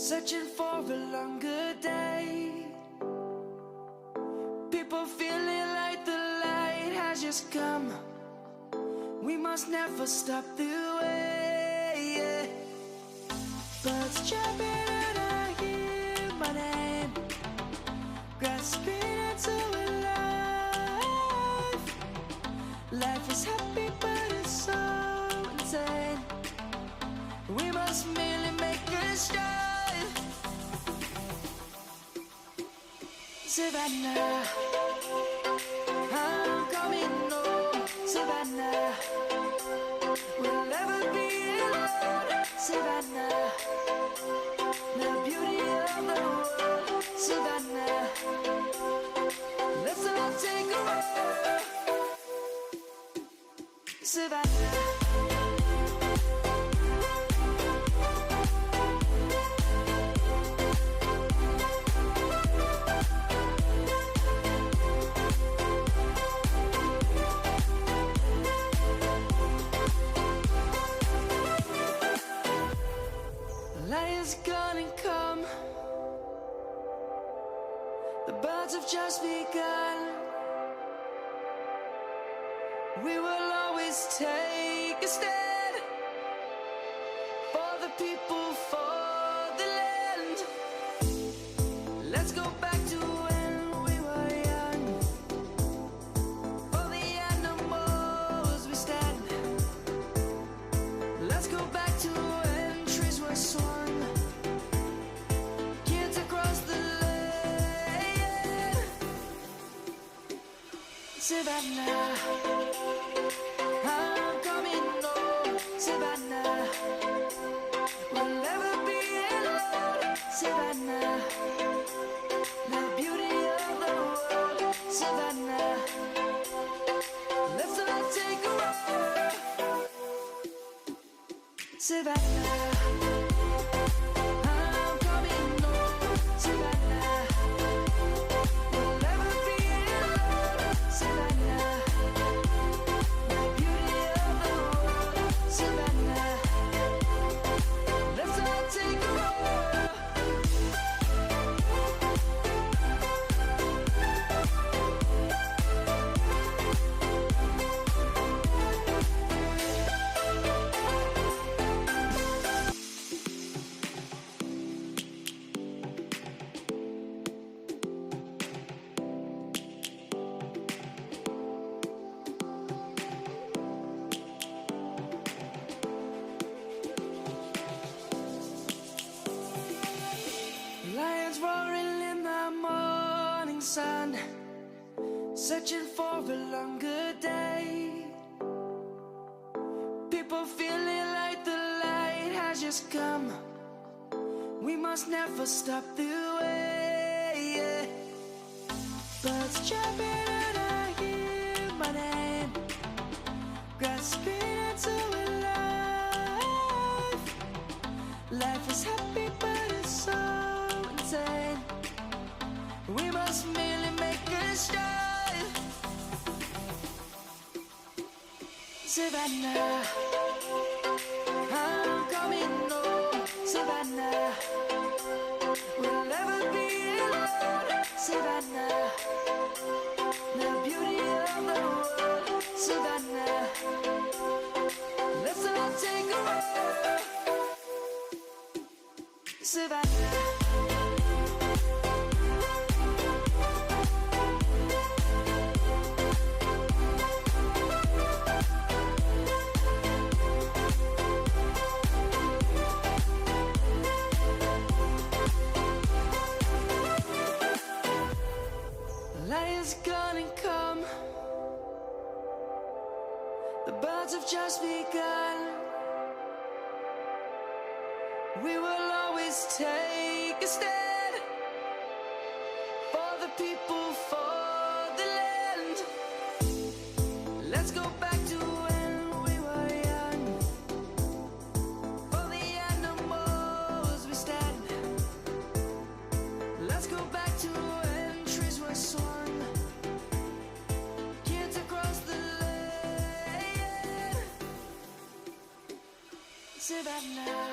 searching for a longer day. People feeling like the light has just come. We must never stop the way, yeah. Birds chirping and I hear my name, grasping into a life. Life is happy but it's so insane. We must merely make a start. Savannah, I'm coming home. Savannah, we'll never be alone. Savannah, the beauty of the world. Savannah, let's all take a walk. Savannah. Lion's gonna come. The birds have just begun. We will always take a stand for the people, for the land. Let's go back to when we were young. For the animals we stand. Let's go back to when trees were swung. Kids across the land. Savannah, I'm coming home. Savannah, we'll never be alone. Savannah, the beauty of the world. Savannah, let's all take a walk. Savannah, I'm coming home. Savannah, we'll never be alone. Savannah, the beauty of the world. Savannah, let's all take a walk. Lions roaring in the morning sun, searching for a longer day. People feeling like the light has just come. We must never stop the way, yeah. Birds chirping and I hear my name, grasping into a life. Life is happy but it's so insane. We must merely make a start. Savannah, I'm coming home. Savannah, we'll never be alone. Savannah, the beauty of the world. Savannah, let's all take a walk. Savannah. Lion's gonna come. The birds have just begun. We will always take a stand for the people, for the land. Let's go back to when we were young. For the animals we stand. Let's go back to when trees were swung. Kids across the land. Savannah.